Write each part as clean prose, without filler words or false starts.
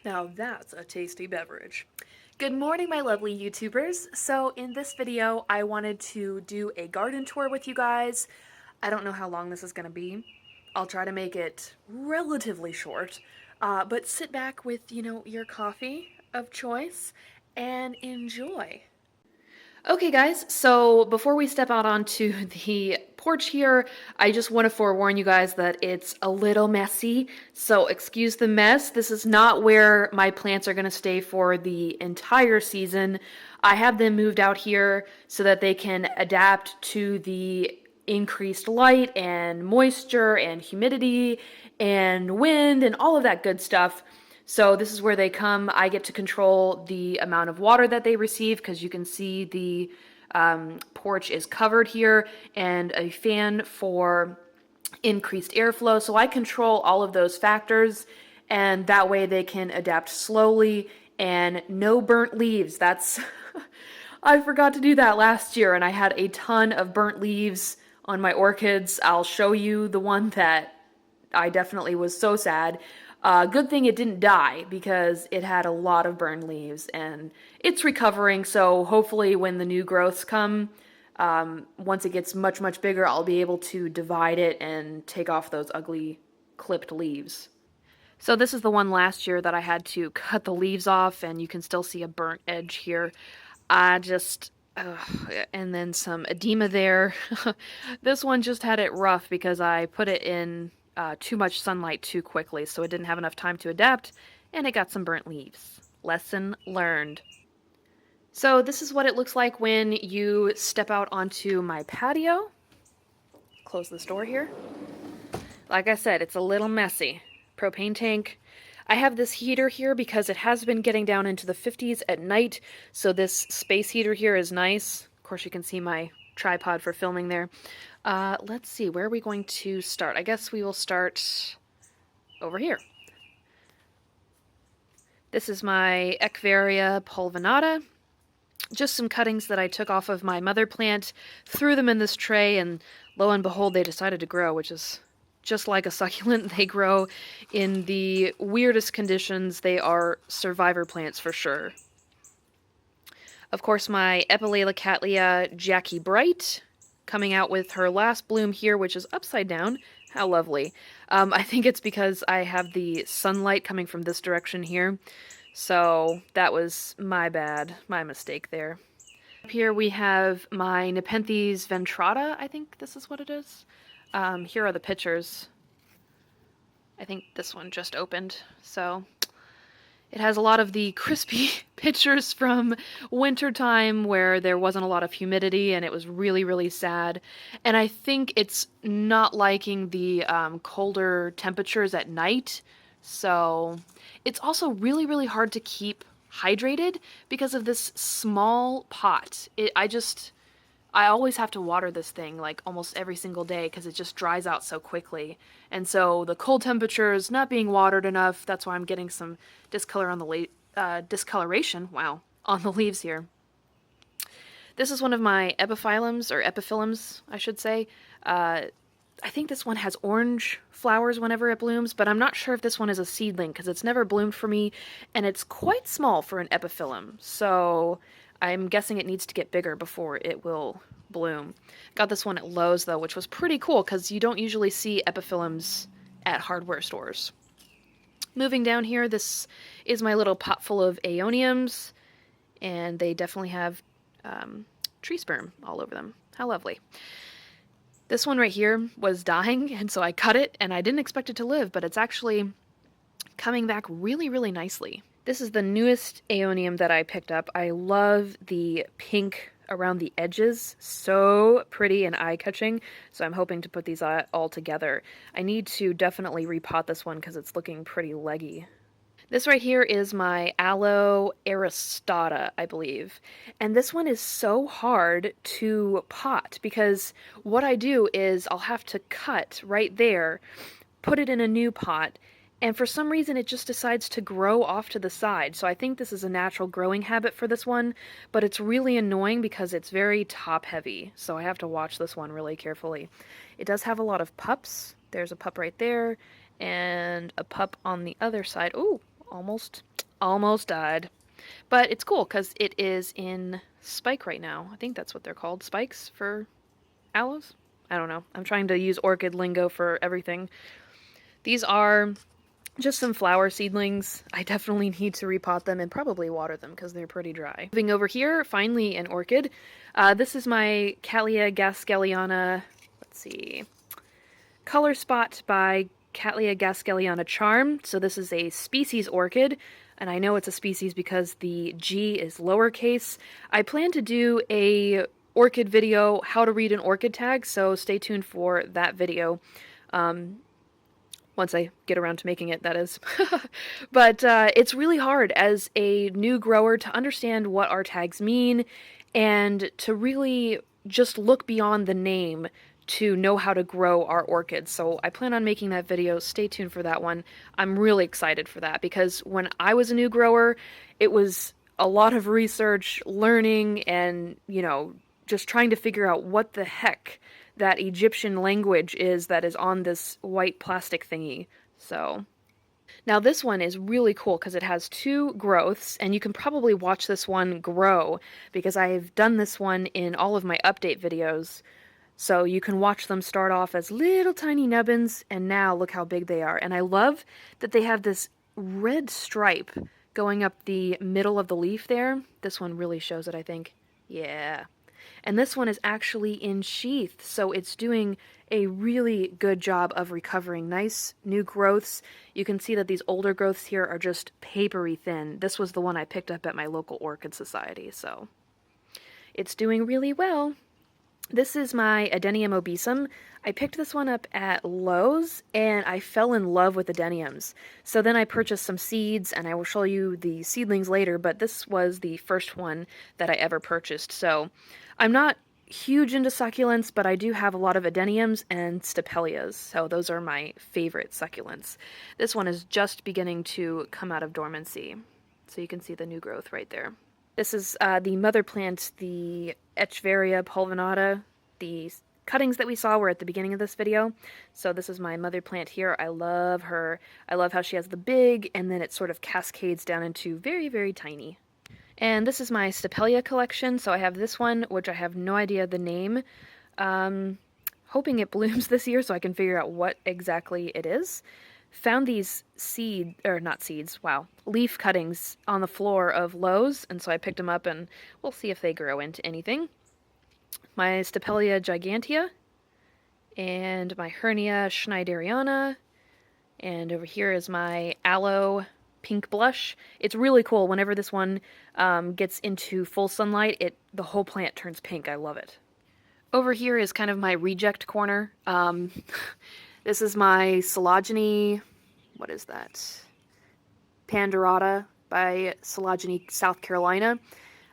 Now that's a tasty beverage. Good morning, my lovely YouTubers. So in this video, I wanted to do a garden tour with you guys. I don't know how long this is going to be. I'll try to make it relatively short, but sit back with, your coffee of choice and enjoy. Okay guys, so before we step out onto the porch here, I just want to forewarn you guys that it's a little messy, so excuse the mess. This is not where my plants are going to stay for the entire season. I have them moved out here so that they can adapt to the increased light and moisture and humidity and wind and all of that good stuff. So this is where they come. I get to control the amount of water that they receive because you can see the porch is covered here and a fan for increased airflow. So I control all of those factors, and that way they can adapt slowly and no burnt leaves. That's I forgot to do that last year and I had a ton of burnt leaves on my orchids. I'll show you the one that I definitely was so sad. Good thing it didn't die because it had a lot of burned leaves and it's recovering. So hopefully when the new growths come, once it gets much, much bigger, I'll be able to divide it and take off those ugly clipped leaves. So this is the one last year that I had to cut the leaves off, and you can still see a burnt edge here. I just, and then some edema there. This one just had it rough because I put it in too much sunlight too quickly, so it didn't have enough time to adapt, and it got some burnt leaves. Lesson learned. So this is what it looks like when you step out onto my patio. Close this door here. Like I said, it's a little messy. Propane tank. I have this heater here because it has been getting down into the 50s at night, so this space heater here is nice. Of course, you can see my tripod for filming there. Let's see, where are we going to start? I guess we will start over here. This is my Echeveria pulvinata. Just some cuttings that I took off of my mother plant, threw them in this tray, and lo and behold, they decided to grow, which is just like a succulent. They grow in the weirdest conditions. They are survivor plants for sure. Of course, my Epilala cattleya Jackie Bright, coming out with her last bloom here, which is upside down. How lovely. I think it's because I have the sunlight coming from this direction here. So that was my bad, my mistake there. Up here we have my Nepenthes ventrata, I think this is what it is. Here are the pictures. I think this one just opened, so it has a lot of the crispy pictures from wintertime where there wasn't a lot of humidity and it was really, really sad. And I think it's not liking the colder temperatures at night, so it's also really, really hard to keep hydrated because of this small pot. I always have to water this thing like almost every single day because it just dries out so quickly. And so the cold temperatures not being watered enough, that's why I'm getting some discolor on the discoloration, wow, on the leaves here. This is one of my epiphyllums, or epiphyllums, I should say. I think this one has orange flowers whenever it blooms, but I'm not sure if this one is a seedling because it's never bloomed for me, and it's quite small for an epiphyllum. So I'm guessing it needs to get bigger before it will bloom. Got this one at Lowe's, though, which was pretty cool because you don't usually see epiphyllums at hardware stores. Moving down here, this is my little pot full of aeoniums, and they definitely have tree sperm all over them. How lovely. This one right here was dying, and so I cut it, and I didn't expect it to live, but it's actually coming back really, really nicely. This is the newest aeonium that I picked up. I love the pink around the edges. So pretty and eye-catching. So I'm hoping to put these all together. I need to definitely repot this one because it's looking pretty leggy. This right here is my Aloe aristata, I believe. And this one is so hard to pot because what I do is I'll have to cut right there, put it in a new pot, and for some reason it just decides to grow off to the side. So I think this is a natural growing habit for this one, but it's really annoying because it's very top heavy. So I have to watch this one really carefully. It does have a lot of pups. There's a pup right there and a pup on the other side. Ooh, almost almost died. But it's cool because it is in spike right now. I think that's what they're called. Spikes for aloes? I don't know. I'm trying to use orchid lingo for everything. These are just some flower seedlings. I definitely need to repot them and probably water them because they're pretty dry. Moving over here, finally an orchid. This is my Cattleya gaskeliana, let's see, Color Spot by Cattleya gaskeliana Charm. So this is a species orchid, and I know it's a species because the G is lowercase. I plan to do a orchid video, how to read an orchid tag, so stay tuned for that video. Once I get around to making it, that is. But it's really hard as a new grower to understand what our tags mean and to really just look beyond the name to know how to grow our orchids. So I plan on making that video. Stay tuned for that one. I'm really excited for that because when I was a new grower, it was a lot of research, learning, and, just trying to figure out what the heck that Egyptian language is that is on this white plastic thingy. So now this one is really cool because it has 2 growths, and you can probably watch this one grow because I've done this one in all of my update videos. So you can watch them start off as little tiny nubbins, and now look how big they are. And I love that they have this red stripe going up the middle of the leaf there. This one really shows it, I think. Yeah. And this one is actually in sheath, so it's doing a really good job of recovering nice new growths. You can see that these older growths here are just papery thin. This was the one I picked up at my local orchid society, so it's doing really well. This is my Adenium obesum. I picked this one up at Lowe's, and I fell in love with Adeniums. So then I purchased some seeds, and I will show you the seedlings later, but this was the first one that I ever purchased. So I'm not huge into succulents, but I do have a lot of Adeniums and Stapelias, so those are my favorite succulents. This one is just beginning to come out of dormancy, so you can see the new growth right there. This is the mother plant, the Echeveria pulvinata. The cuttings that we saw were at the beginning of this video. So this is my mother plant here. I love her. I love how she has the big, and then it sort of cascades down into very, very tiny. And this is my Stapelia collection. So I have this one, which I have no idea the name. Hoping it blooms this year so I can figure out what exactly it is. Found these leaf cuttings on the floor of Lowe's, and so I picked them up, and we'll see if they grow into anything. My Stapelia gigantea, and my Hernia schneideriana, and over here is my aloe pink blush. It's really cool. Whenever this one gets into full sunlight, the whole plant turns pink. I love it. Over here is kind of my reject corner. This is my Collagenea, what is that? Pandorata by Collagenea, South Carolina.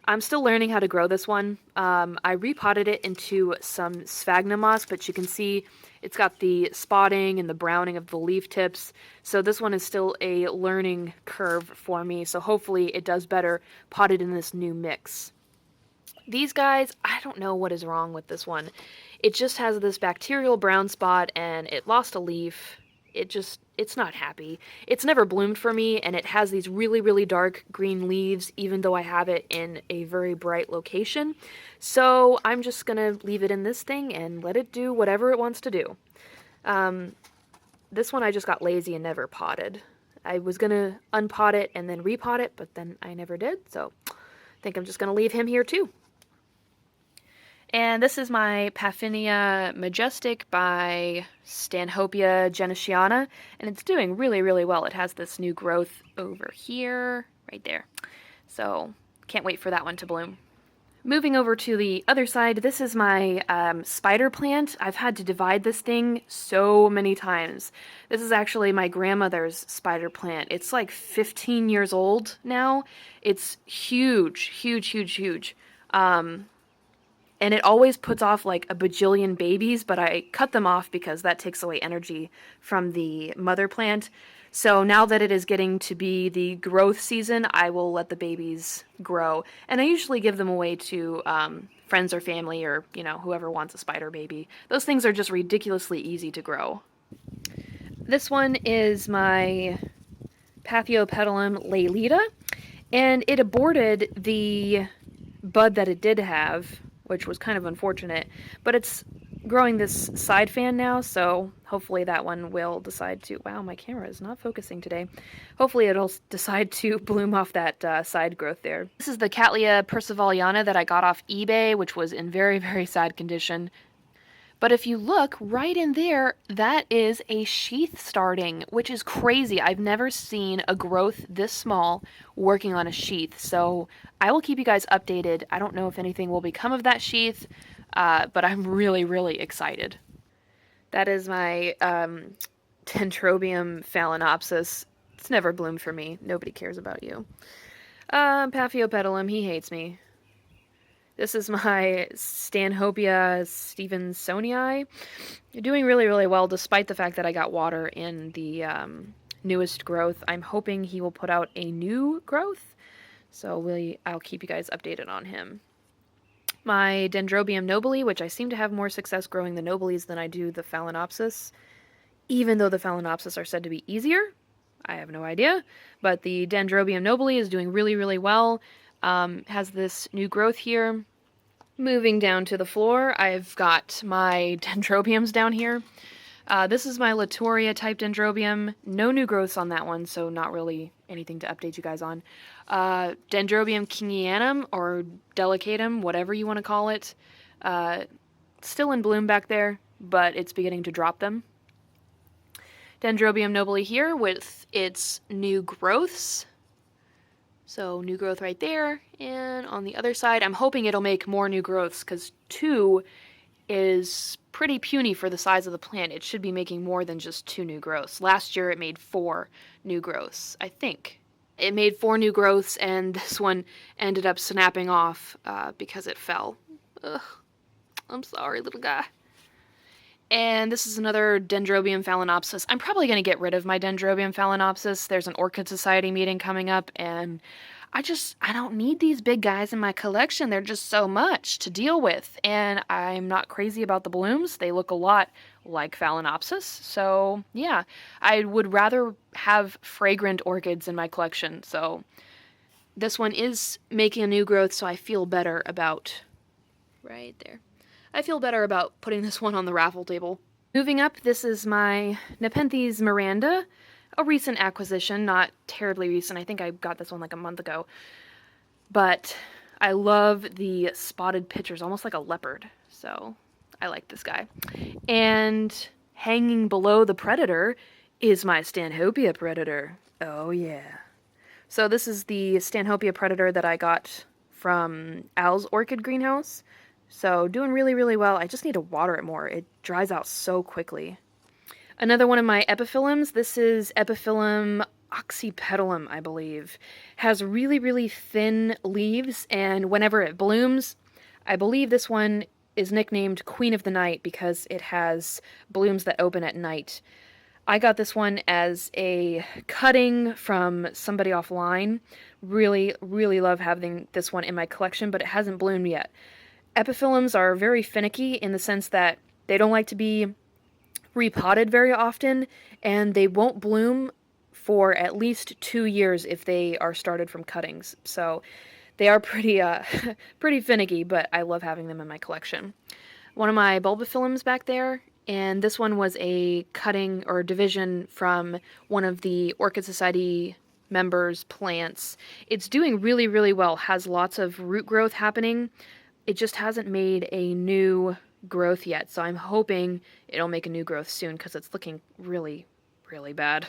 I'm still learning how to grow this one. I repotted it into some sphagnum moss, but you can see it's got the spotting and the browning of the leaf tips. So this one is still a learning curve for me, so hopefully it does better potted in this new mix. These guys, I don't know what is wrong with this one. It just has this bacterial brown spot, and it lost a leaf. It's not happy. It's never bloomed for me, and it has these really, really dark green leaves, even though I have it in a very bright location. So I'm just gonna leave it in this thing and let it do whatever it wants to do. This one I just got lazy and never potted. I was gonna unpot it and then repot it, but then I never did, so I think I'm just gonna leave him here too. And this is my Paphinia Majestic by Stanhopea genesiana, and it's doing really, really well. It has this new growth over here, right there. So, can't wait for that one to bloom. Moving over to the other side, this is my spider plant. I've had to divide this thing so many times. This is actually my grandmother's spider plant. It's like 15 years old now. It's huge, huge, huge, huge. And it always puts off like a bajillion babies, but I cut them off because that takes away energy from the mother plant. So now that it is getting to be the growth season, I will let the babies grow. And I usually give them away to friends or family or, whoever wants a spider baby. Those things are just ridiculously easy to grow. This one is my Paphiopedilum laelita, and it aborted the bud that it did have, which was kind of unfortunate, but it's growing this side fan now, so hopefully that one will decide to... Wow, my camera is not focusing today. Hopefully it'll decide to bloom off that side growth there. This is the Cattleya percivalliana that I got off eBay, which was in very, very sad condition. But if you look right in there, that is a sheath starting, which is crazy. I've never seen a growth this small working on a sheath. So I will keep you guys updated. I don't know if anything will become of that sheath, but I'm really, really excited. That is my Dendrobium phalaenopsis. It's never bloomed for me. Nobody cares about you. Paphiopedilum, he hates me. This is my Stanhopea stevensonii. You're doing really, really well, despite the fact that I got water in the newest growth. I'm hoping he will put out a new growth, so I'll keep you guys updated on him. My Dendrobium nobile, which I seem to have more success growing the nobiles than I do the phalaenopsis, even though the phalaenopsis are said to be easier. I have no idea, but the Dendrobium nobile is doing really, really well. Has this new growth here. Moving down to the floor, I've got my Dendrobiums down here. This is my Latoria type Dendrobium. No new growths on that one, so not really anything to update you guys on. Dendrobium kingianum, or delicatum, whatever you want to call it. Still in bloom back there, but it's beginning to drop them. Dendrobium nobile here with its new growths. So new growth right there, and on the other side, I'm hoping it'll make more new growths, because 2 is pretty puny for the size of the plant. It should be making more than just 2 new growths. Last year it made 4 new growths, I think. It made 4 new growths, and this one ended up snapping off because it fell. Ugh, I'm sorry, little guy. And this is another Dendrobium phalaenopsis. I'm probably going to get rid of my Dendrobium phalaenopsis. There's an Orchid Society meeting coming up, and I don't need these big guys in my collection. They're just so much to deal with, and I'm not crazy about the blooms. They look a lot like phalaenopsis, so yeah. I would rather have fragrant orchids in my collection, so this one is making a new growth, so I feel better about... right there. I feel better about putting this one on the raffle table. Moving up, this is my Nepenthes Miranda, a recent acquisition, not terribly recent. I think I got this one like a month ago. But I love the spotted pictures, almost like a leopard. So I like this guy. And hanging below the predator is my Stanhopea predator. Oh yeah. So this is the Stanhopea predator that I got from Al's Orchid Greenhouse. So doing really, really well. I just need to water it more. It dries out so quickly. Another one of my epiphyllums, this is Epiphyllum oxypetalum, I believe. Has really, really thin leaves, and whenever it blooms, I believe this one is nicknamed Queen of the Night because it has blooms that open at night. I got this one as a cutting from somebody offline. Really, really love having this one in my collection, but it hasn't bloomed yet. Epiphyllums are very finicky in the sense that they don't like to be repotted very often, and they won't bloom for at least 2 years if they are started from cuttings. So they are pretty pretty finicky, but I love having them in my collection. One of my bulbiphyllums back there, and this one was a cutting or division from one of the Orchid Society members' plants. It's doing really, really well, has lots of root growth happening. It just hasn't made a new growth yet, so I'm hoping it'll make a new growth soon because it's looking really, really bad.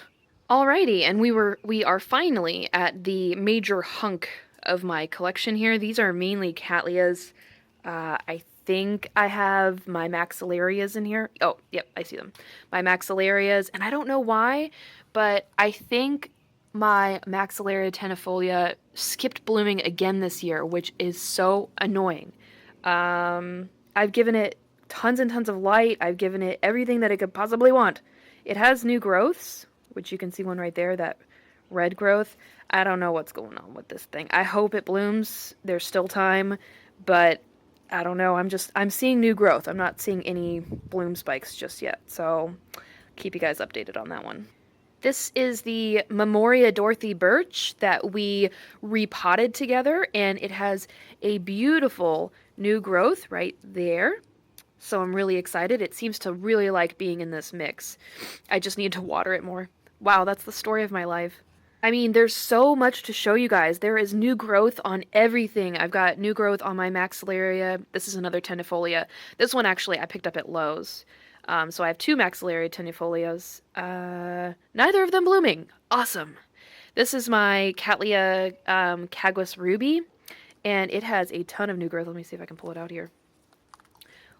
Alrighty, and we are finally at the major hunk of my collection here. These are mainly Cattleyas. I think I have my Maxillarias in here. Oh, yep, I see them. My Maxillarias, and I don't know why, but I think my Maxillaria tenuifolia skipped blooming again this year, which is so annoying. I've given it tons and tons of light. I've given it everything that it could possibly want. It has new growths, which you can see one right there, that red growth. I don't know what's going on with this thing. I hope it blooms. There's still time, but I don't know. I'm seeing new growth. I'm not seeing any bloom spikes just yet, so keep you guys updated on that one. This is the Memoria Dorothy Birch that we repotted together, and it has a beautiful new growth right there. So I'm really excited. It seems to really like being in this mix. I just need to water it more. Wow, that's the story of my life. I mean, there's so much to show you guys. There is new growth on everything. I've got new growth on my maxillaria. This is another tendifolia. This one actually I picked up at Lowe's. So I have two maxillaria tendifolias. Neither of them blooming. Awesome. This is my Cattleya caguas ruby, and it has a ton of new growth. Let me see if I can pull it out here.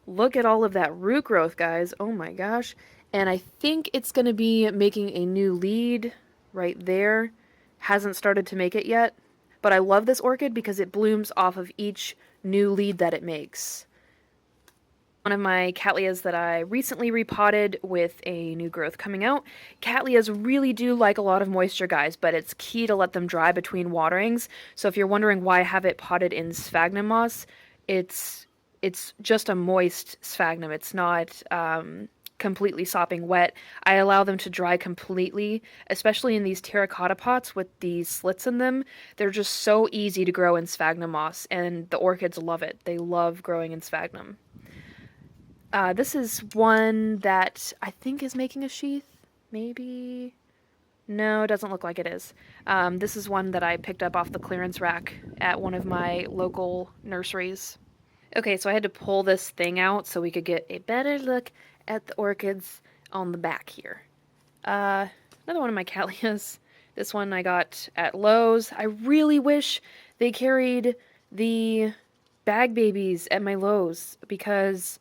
Look at all of that root growth, guys. Oh my gosh. And I think it's going to be making a new lead right there. Hasn't started to make it yet. But I love this orchid because it blooms off of each new lead that it makes. One of my Cattleyas that I recently repotted with a new growth coming out. Cattleyas really do like a lot of moisture, guys, but it's key to let them dry between waterings. So if you're wondering why I have it potted in sphagnum moss, it's just a moist sphagnum. It's not completely sopping wet. I allow them to dry completely, especially in these terracotta pots with these slits in them. They're just so easy to grow in sphagnum moss, and the orchids love it. They love growing in sphagnum. This is one that I think is making a sheath. Maybe? No, it doesn't look like it is. This is one that I picked up off the clearance rack at one of my local nurseries. Okay, so I had to pull this thing out so we could get a better look at the orchids on the back here. Another one of my Cattleyas. This one I got at Lowe's. I really wish they carried the bag babies at my Lowe's because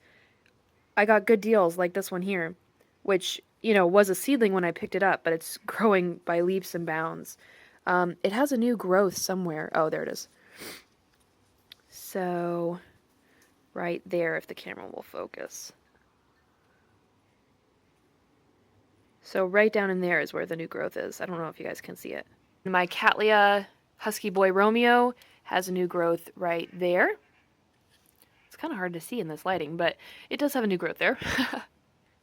I got good deals like this one here, which, you know, was a seedling when I picked it up, but it's growing by leaps and bounds. It has a new growth somewhere. Oh, there it is. So right there, if the camera will focus. So right down in there is where the new growth is. I don't know if you guys can see it. My Cattleya Husky Boy Romeo has a new growth right there. It's kind of hard to see in this lighting, but it does have a new growth there.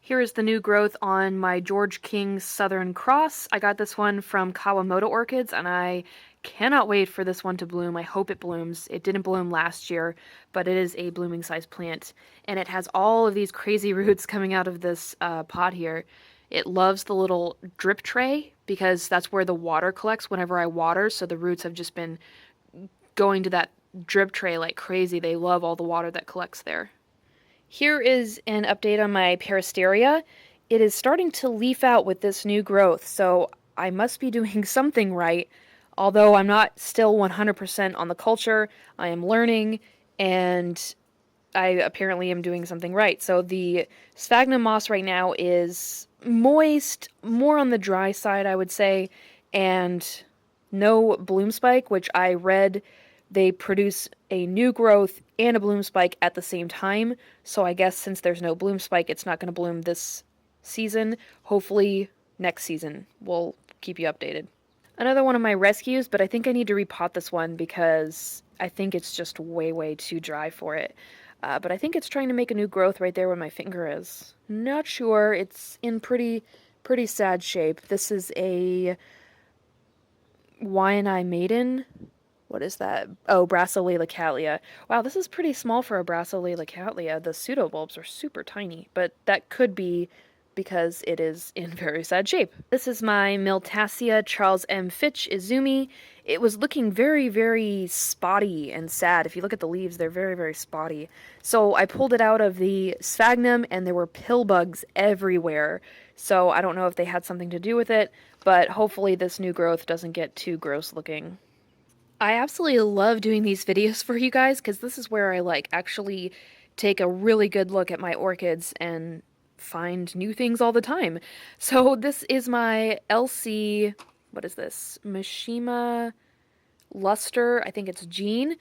Here is the new growth on my George King Southern Cross. I got this one from Kawamoto Orchids, and I cannot wait for this one to bloom. I hope it blooms. It didn't bloom last year, but it is a blooming size plant, and it has all of these crazy roots coming out of this pot here. It loves the little drip tray because that's where the water collects whenever I water, so the roots have just been going to that drip tray like crazy. They love all the water that collects there. Here is an update on my Peristeria. It is starting to leaf out with this new growth, so I must be doing something right. Although I'm not still 100% on the culture, I am learning, and I apparently am doing something right. So the sphagnum moss right now is moist, more on the dry side, I would say, and no bloom spike, which I read they produce a new growth and a bloom spike at the same time. So I guess since there's no bloom spike, it's not going to bloom this season. Hopefully next season. We'll keep you updated. Another one of my rescues, but I think I need to repot this one because I think it's just way, way too dry for it. But I think it's trying to make a new growth right there where my finger is. Not sure. It's in pretty sad shape. This is a Waianae Maiden. What is that? Oh, Brassolalia Cattleya. Wow, this is pretty small for a Brassolalia Cattleya. The pseudobulbs are super tiny, but that could be because it is in very sad shape. This is my Miltassia Charles M. Fitch Izumi. It was looking very, very spotty and sad. If you look at the leaves, they're very, very spotty. So I pulled it out of the sphagnum, and there were pill bugs everywhere. So I don't know if they had something to do with it, but hopefully this new growth doesn't get too gross looking. I absolutely love doing these videos for you guys because this is where I actually take a really good look at my orchids and find new things all the time. So this is my LC, what is this? Mishima Luster, I think it's Jean,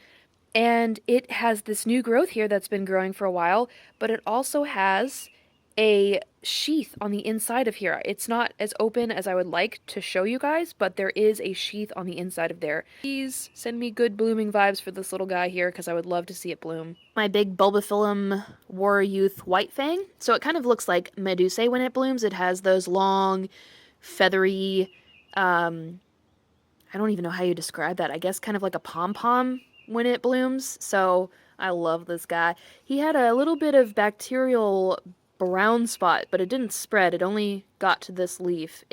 and it has this new growth here that's been growing for a while, but it also has a sheath on the inside of here. It's not as open as I would like to show you guys, but there is a sheath on the inside of there. Please send me good blooming vibes for this little guy here because I would love to see it bloom. My big Bulbophyllum War Youth White Fang. So it kind of looks like Medusae when it blooms. It has those long feathery, I don't even know how you describe that. I guess kind of like a pom-pom when it blooms. So I love this guy. He had a little bit of bacterial brown spot, but it didn't spread. It only got to this leaf.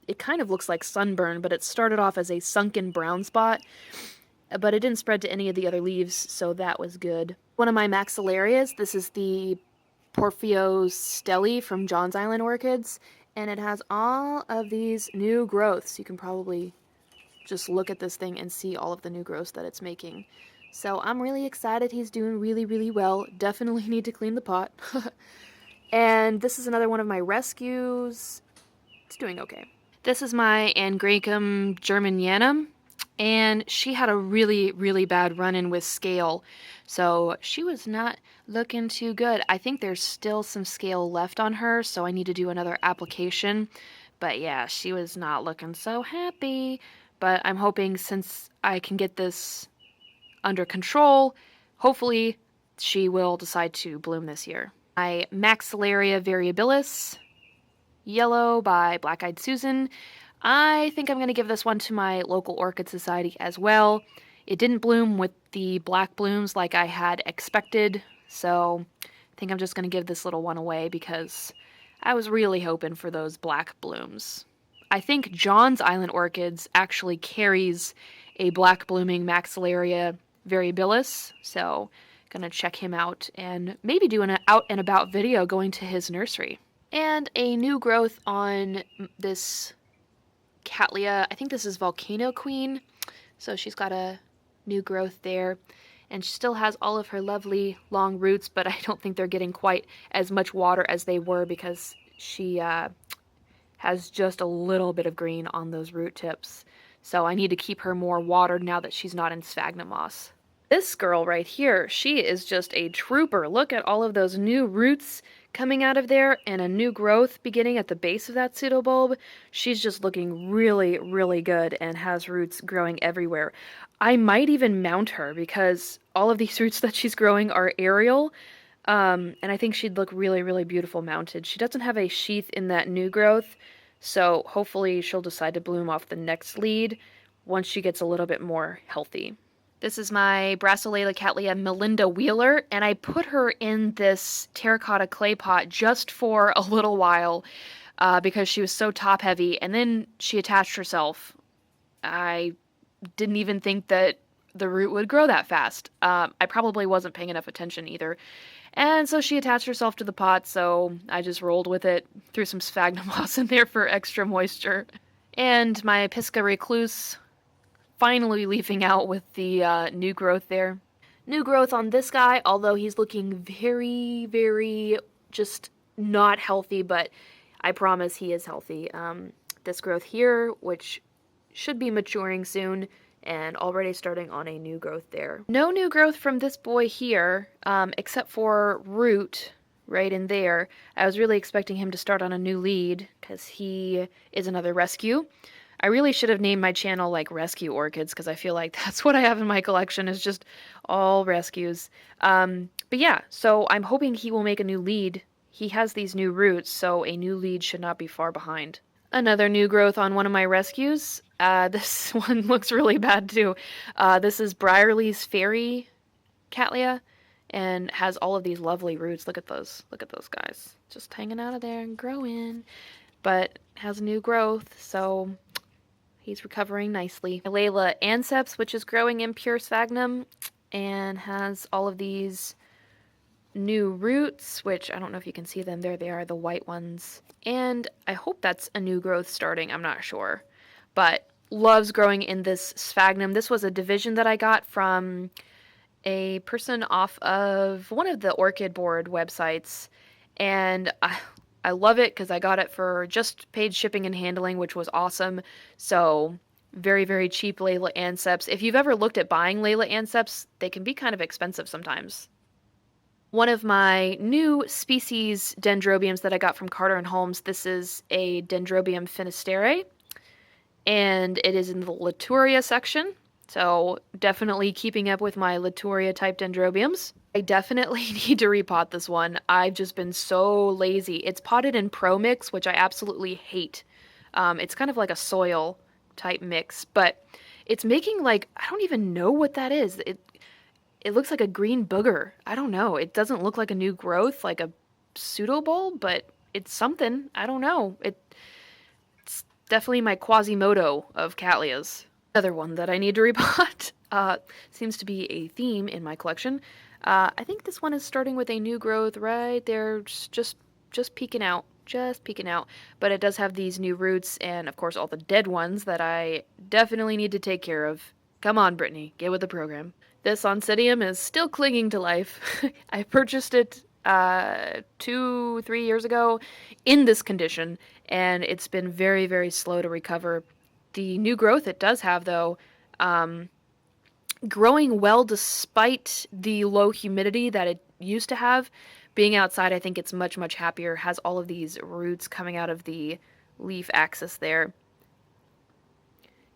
It kind of looks like sunburn, but it started off as a sunken brown spot, but it didn't spread to any of the other leaves, so that was good. One of my maxillarias, this is the Porphyos steli from Johns Island Orchids, and it has all of these new growths. You can probably just look at this thing and see all of the new growths that it's making. So I'm really excited. He's doing really, really well. Definitely need to clean the pot. And this is another one of my rescues. It's doing okay. This is my Angraecum germanianum, and she had a really, really bad run-in with scale, so she was not looking too good. I think there's still some scale left on her, so I need to do another application. But yeah, she was not looking so happy. But I'm hoping since I can get this under control, hopefully she will decide to bloom this year. My Maxillaria variabilis, yellow by Black Eyed Susan. I think I'm going to give this one to my local orchid society as well. It didn't bloom with the black blooms like I had expected, so I think I'm just going to give this little one away because I was really hoping for those black blooms. I think Johns Island Orchids actually carries a black blooming Maxillaria variabilis, so I'm going to check him out and maybe do an out and about video going to his nursery. And a new growth on this Cattleya. I think this is Volcano Queen. So she's got a new growth there. And she still has all of her lovely long roots, but I don't think they're getting quite as much water as they were because she has just a little bit of green on those root tips. So I need to keep her more watered now that she's not in sphagnum moss. This girl right here, she is just a trooper. Look at all of those new roots coming out of there and a new growth beginning at the base of that pseudobulb. She's just looking really, really good and has roots growing everywhere. I might even mount her because all of these roots that she's growing are aerial, and I think she'd look really, really beautiful mounted. She doesn't have a sheath in that new growth, so hopefully she'll decide to bloom off the next lead once she gets a little bit more healthy. This is my Brassolalia Cattleya Melinda Wheeler, and I put her in this terracotta clay pot just for a little while because she was so top heavy, and then she attached herself. I didn't even think that the root would grow that fast. I probably wasn't paying enough attention either. And so she attached herself to the pot, so I just rolled with it, threw some sphagnum moss in there for extra moisture. And my Pisca Recluse, finally leafing out with the new growth there. New growth on this guy, although he's looking very, very just not healthy, but I promise he is healthy. This growth here, which should be maturing soon, and already starting on a new growth there. No new growth from this boy here, except for root right in there. I was really expecting him to start on a new lead, because he is another rescue. I really should have named my channel like Rescue Orchids because I feel like that's what I have in my collection is just all rescues. But yeah, so I'm hoping he will make a new lead. He has these new roots, so a new lead should not be far behind. Another new growth on one of my rescues. This one looks really bad too. This is Briarlee's Fairy Cattleya and has all of these lovely roots. Look at those. Look at those guys. Just hanging out of there and growing. But has new growth, so he's recovering nicely. Layla anceps, which is growing in pure sphagnum and has all of these new roots, which I don't know if you can see them. There they are, the white ones. And I hope that's a new growth starting. I'm not sure. But loves growing in this sphagnum. This was a division that I got from a person off of one of the Orchid Board websites. And I love it because I got it for just paid shipping and handling, which was awesome. So very, very cheap Layla anceps. If you've ever looked at buying Layla anceps, they can be kind of expensive sometimes. One of my new species dendrobiums that I got from Carter and Holmes, this is a Dendrobium Finisterre, and it is in the Laturia section. So definitely keeping up with my Laturia type dendrobiums. I definitely need to repot this one. I've just been so lazy. It's potted in Pro Mix, which I absolutely hate. It's kind of like a soil type mix, but it's making like, I don't even know what that is. It looks like a green booger. I don't know. It doesn't look like a new growth, like a pseudo bulb, but it's something. I don't know. It's definitely my Quasimodo of Cattleyas. Another one that I need to repot. Seems to be a theme in my collection. I think this one is starting with a new growth right there, just peeking out, just peeking out. But it does have these new roots and, of course, all the dead ones that I definitely need to take care of. Come on, Brittany, get with the program. This Oncidium is still clinging to life. I purchased it 2, 3 years ago in this condition, and it's been very, very slow to recover. The new growth it does have, though, growing well despite the low humidity that it used to have. Being outside, I think it's much, much happier. Has all of these roots coming out of the leaf axis there.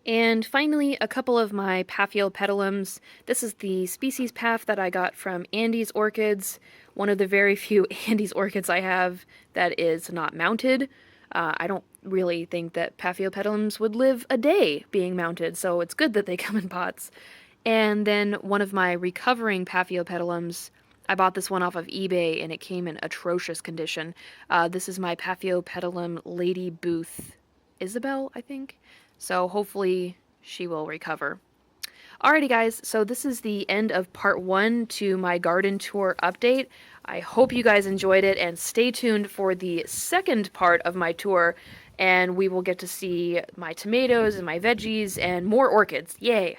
And finally, a couple of my Paphiopedilums. This is the species path that I got from Andy's Orchids, one of the very few Andy's Orchids I have that is not mounted. I don't really think that Paphiopedilums would live a day being mounted, so it's good that they come in pots. And then one of my recovering Paphiopedilums, I bought this one off of eBay and it came in atrocious condition. This is my Paphiopedilum Lady Booth Isabel, I think. So hopefully she will recover. Alrighty guys, so this is the end of part 1 to my garden tour update. I hope you guys enjoyed it, and stay tuned for the second part of my tour, and we will get to see my tomatoes and my veggies and more orchids. Yay!